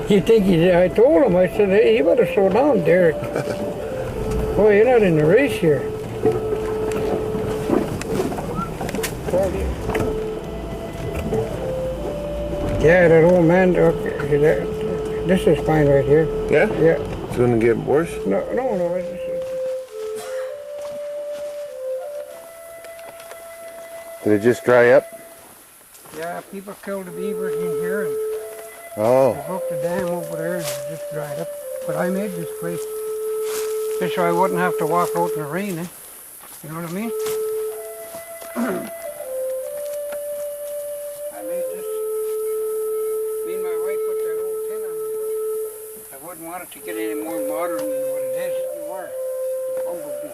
You think I told him, I said, hey, you better slow down, Derek. Boy, you're not in the race here. Yeah, that old man, okay, this is fine right here. Yeah? Yeah. It's going to get worse? No. Did it just dry up? Yeah, people killed the beavers in here and Oh. they broke the dam over there and it just dried up. But I made this place just so I wouldn't have to walk out in the rain, eh? You know what I mean? I made this. Me and my wife put that whole tin on it. I wouldn't want it to get any more modern than what it is. You are. Bumblebee.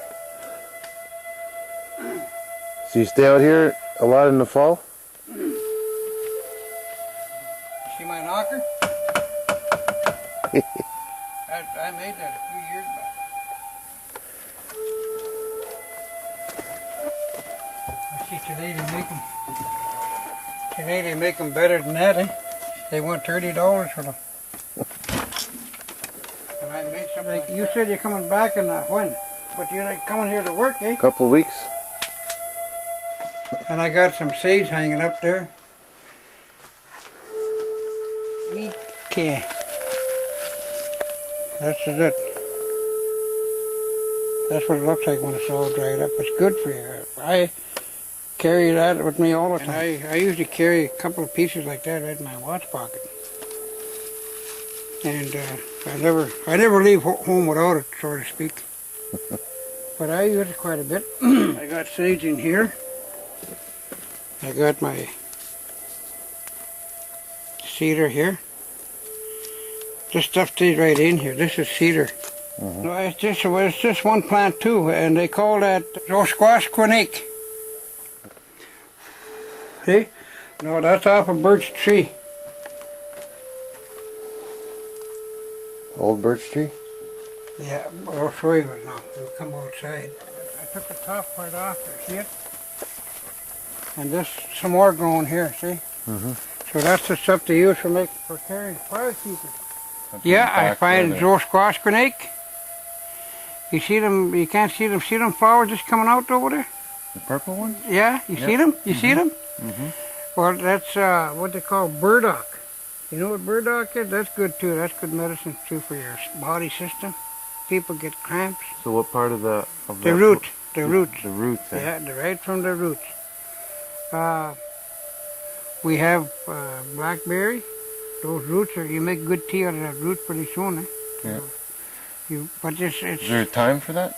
So you stay out here a lot in the fall? See my knocker? I made that a few years back. I see today they make them better than that, eh? They want $30 for them. And I made something. Like you said you're coming back in when? But you're like coming here to work, eh? Couple of weeks. And I got some sage hanging up there. Okay. That's it. That's what it looks like when it's all dried up. It's good for you. I carry that with me all the time. I usually carry a couple of pieces like that right in my watch pocket. And I never leave home without it, so to speak. But I use it quite a bit. I got sage in here. I got my cedar here. This stuff stays right in here. This is cedar. No, it's just one plant too, and they call that Ojibway. See? No, that's off a birch tree. Old birch tree? Yeah, I'll show you it now. We'll come outside. I took the top part off there, see it? And there's some more growing here, see? So that's the stuff they use for carrying fire keepers. Yeah, I find those squash grenade. You see them, you can't see them flowers just coming out over there? The purple ones? Yeah, you see them? You see them? Well, that's what they call burdock. You know what burdock is? That's good too. That's good medicine too for your body system. People get cramps. So what part of the... The root. The roots. The roots, yeah, right from the roots. We have blackberry. Those roots you make good tea out of that root pretty soon, eh? Yeah. But it's Is there a time for that?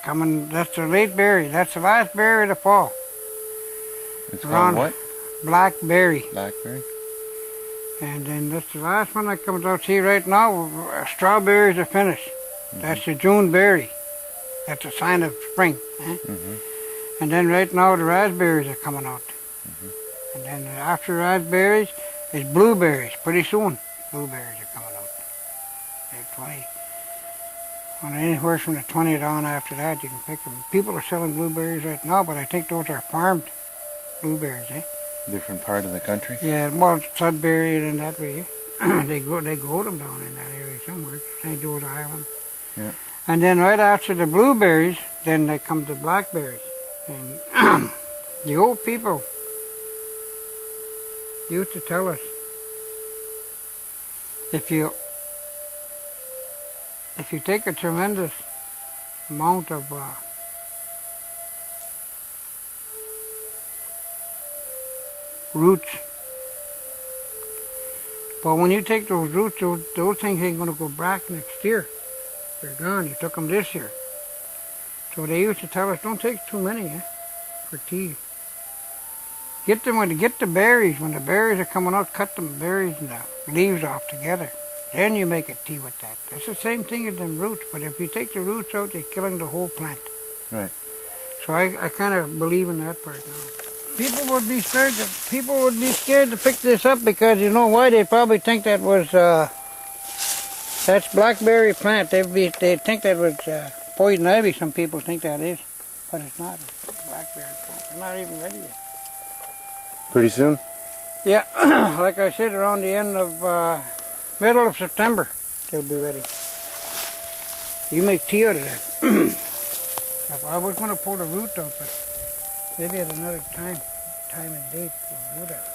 That's the late berry. That's the last berry of the fall. It's called what? Blackberry. Blackberry. And then that's the last one that comes out. See, right now, strawberries are finished. That's the June berry. That's a sign of spring. Eh? And then right now, the raspberries are coming out. And then after raspberries, it's blueberries. Pretty soon, blueberries are coming out. They're 20. Anywhere from the 20 on after that, you can pick them. People are selling blueberries right now, but I think those are farmed blueberries, eh? Different part of the country? Yeah, well, Sudbury and that way. they grow them down in that area somewhere, St. George Island. Yeah. And then right after the blueberries, then they come the blackberries. And the old people used to tell us, if you take a tremendous amount of roots, but when you take those roots, those things ain't going to go back next year. They're gone. You took them this year. So they used to tell us, don't take too many for tea. Get the berries. When the berries are coming out, cut the berries and the leaves off together. Then you make a tea with that. It's the same thing as them roots, but if you take the roots out, you're killing the whole plant. Right. So I kind of believe in that part now. People would be scared to pick this up because you know why? They probably think that was that's blackberry plant. They think that was poison ivy. Some people think that is, but it's not. It's blackberry plant. It's not even ready yet. Pretty soon? Yeah, like I said, around the end of Middle of September, they'll be ready. You make tea out of that. I was going to pull the root out, but maybe at another time and date, we'll do that.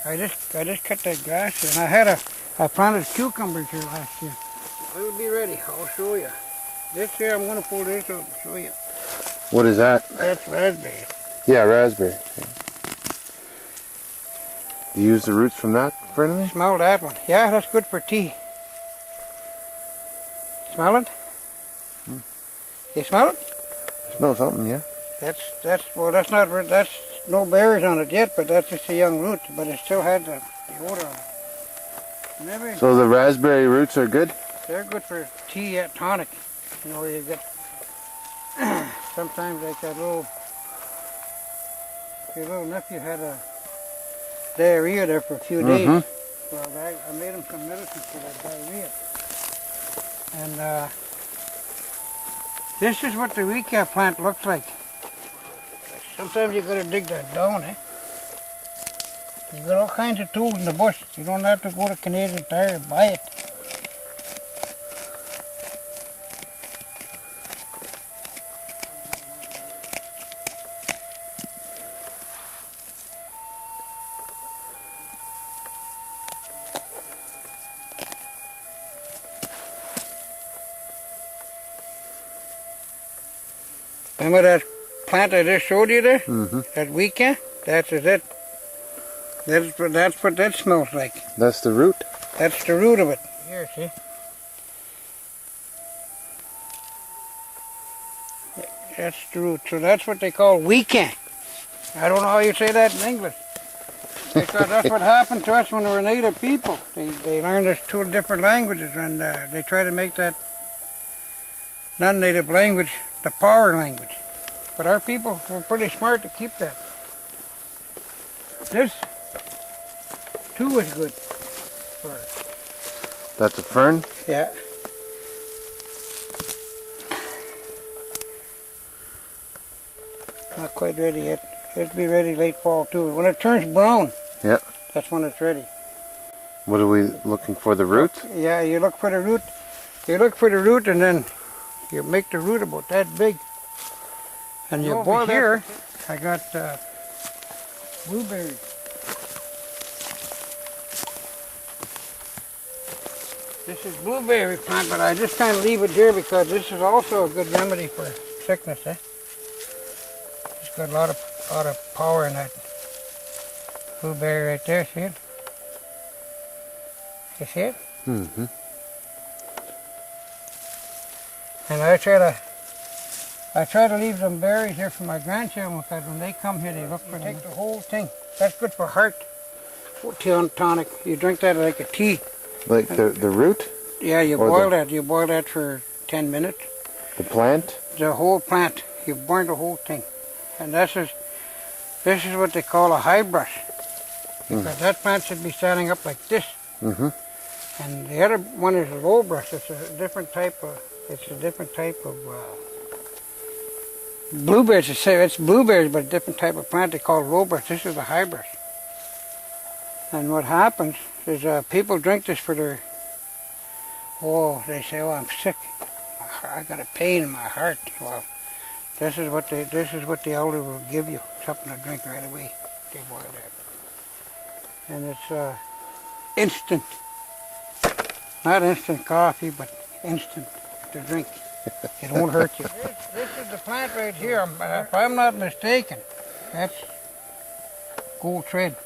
I just cut that grass, and I planted cucumbers here last year. It'll be ready. I'll show you. This year I'm going to pull this out and show you. What is that? That's raspberry. Yeah, raspberry. Do you use the roots from that for anything? Smell that one. Yeah, that's good for tea. Smell it? You smell it? Smell something, yeah. That's no berries on it yet, but that's just a young root, but it still had the odor on it. So the raspberry roots are good? They're good for tea at tonic. You know, you get sometimes like your little nephew had a diarrhea there for a few days. Well, I made him some medicine for that diarrhea. And this is what the weekia plant looks like. Sometimes you gotta dig that down, eh? You got all kinds of tools in the bush. You don't have to go to Canadian Tire and buy it. Remember that plant I just showed you there? That weekia? That's it. That's what that smells like. That's the root? That's the root of it. Here, see? That's the root. So that's what they call weekia. I don't know how you say that in English. Because that's what happened to us when we were native people. They learned us two different languages, and they try to make that non-native language the power language. But our people were pretty smart to keep that. This too is good for it. That's a fern? Yeah. Not quite ready yet. It'll be ready late fall too. When it turns brown, Yeah. that's when it's ready. What are we looking for, the root? Yeah, you look for the root. You look for the root, and then you make the root about that big. And you boil here. I got blueberries. This is blueberry plant, but I just kind of leave it here because this is also a good remedy for sickness. It's got a lot of power in that blueberry right there. See it? You see it? Mm-hmm. And I try to leave some berries here for my grandchildren because when they come here, they look for them. Take the whole thing. That's good for heart tonic. You drink that like a tea. Like the root? Yeah, you boil that. You boil that for 10 minutes. The plant? The whole plant. You burn the whole thing. And this is what they call a high brush. Because that plant should be standing up like this. And the other one is a low brush. It's a different type of blueberries. It's blueberries, but a different type of plant they call low brush. This is a high brush. And what happens is people drink this for their, they say, I'm sick. I got a pain in my heart. Well, this is what the elder will give you, something to drink right away. They boil that. And it's instant. Not instant coffee, but instant to drink. It won't hurt you. This is the plant right here. If I'm not mistaken, that's gold thread.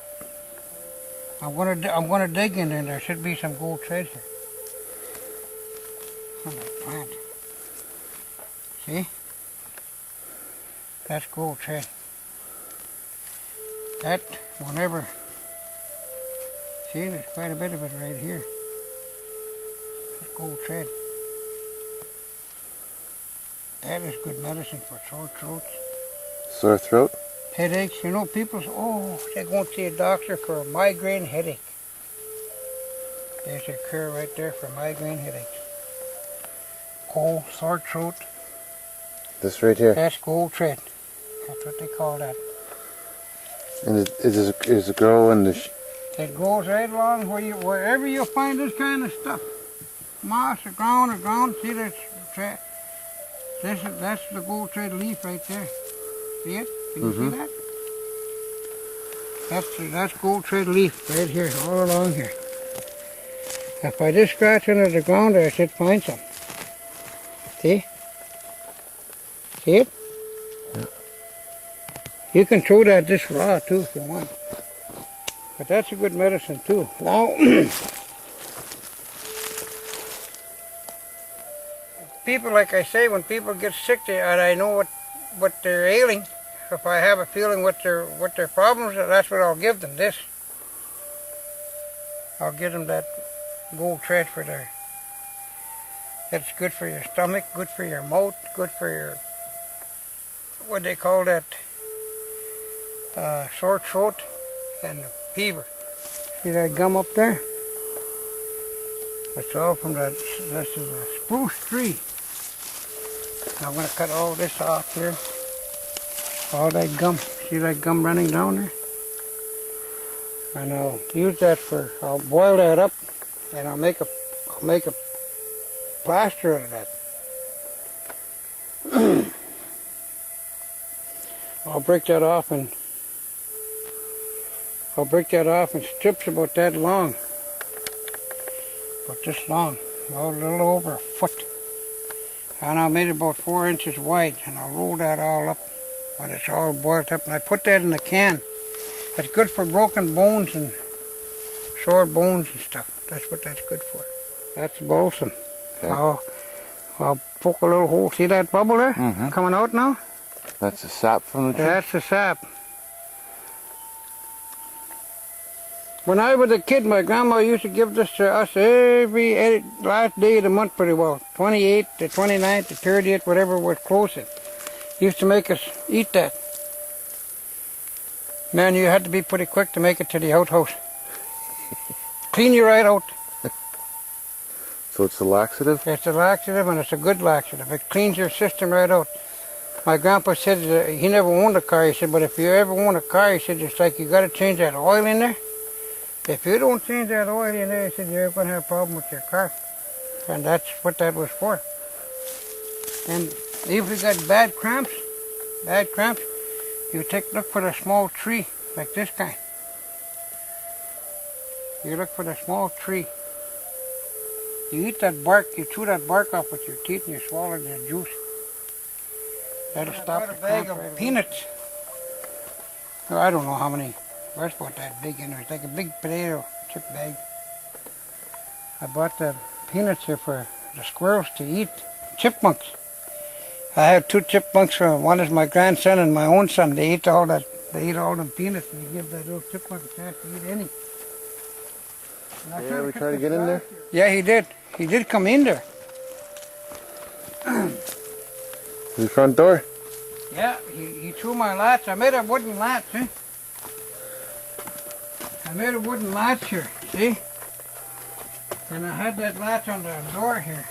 I'm gonna dig in there. There should be some gold thread here on that plant. See? That's gold thread. That whenever. See, there's quite a bit of it right here. That's gold thread. That is good medicine for sore throats. Sore throat? Headaches. You know, people say, they're going to see a doctor for a migraine headache. There's a cure right there for migraine headaches. Cold, sore throat. This right here? That's gold thread. That's what they call that. And is it grow in the It goes right along wherever you find this kind of stuff. Moss or ground. See that's the gold thread leaf right there. See it? Can you see that? That's gold thread leaf right here, all along here. If I just scratch under the ground there, I should find some. See? See it? Yeah. You can throw that just raw too if you want. But that's a good medicine too. Now, people, like I say, when people get sick, and I know what they're ailing, if I have a feeling what their problems are, that's what I'll give them, this. I'll give them that gold thread for their, it's good for your stomach, good for your mouth, good for your, what they call that, sore throat and fever. See that gum up there? It's all from that, this is a spruce tree. I'm going to cut all this off here. All that gum. See that gum running down there? And I'll use that I'll boil that up and I'll make a plaster out of that. I'll break that off in strips about that long. About this long. A little over a foot. And I made it about 4 inches wide, and I'll roll that all up when it's all boiled up. And I put that in a can. It's good for broken bones and sore bones and stuff. That's what that's good for. That's balsam. Okay. I'll poke a little hole. See that bubble there? Coming out now? That's the sap from the tree? That's the sap. When I was a kid, my grandma used to give this to us every last day of the month pretty well. 28th, the 29th, the 30th, whatever was closest. Used to make us eat that. Man, you had to be pretty quick to make it to the outhouse. Clean you right out. So it's a laxative? It's a laxative, and it's a good laxative. It cleans your system right out. My grandpa said he never owned a car. He said, but if you ever own a car, he said, it's like you got to change that oil in there. If you don't change that oil in there, he said, you're going to have a problem with your car. And that's what that was for. And if you got bad cramps, you look for a small tree, like this kind. You look for the small tree. You eat that bark, you chew that bark off with your teeth and you swallow the juice. That'll stop the cramp. A bag of peanuts. Oh, I don't know how many. That's about that big in there. It's like a big potato chip bag. I bought the peanuts here for the squirrels to eat. Chipmunks. I have 2 chipmunks. One is my grandson and my own son. They eat all that. They eat all them peanuts, and you give that little chipmunk a chance to eat any. Yeah, we try to get in there? Yeah, he did. He did come in there. The front door? Yeah, he threw my latch. I made a wooden latch, eh? I made a wooden latch here, see? And I had that latch on the door here.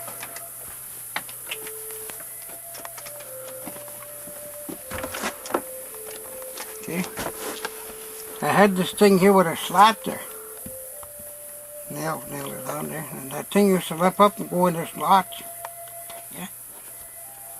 See? I had this thing here with a slat there. Nailed it down there. And that thing used to lift up and go in this latch.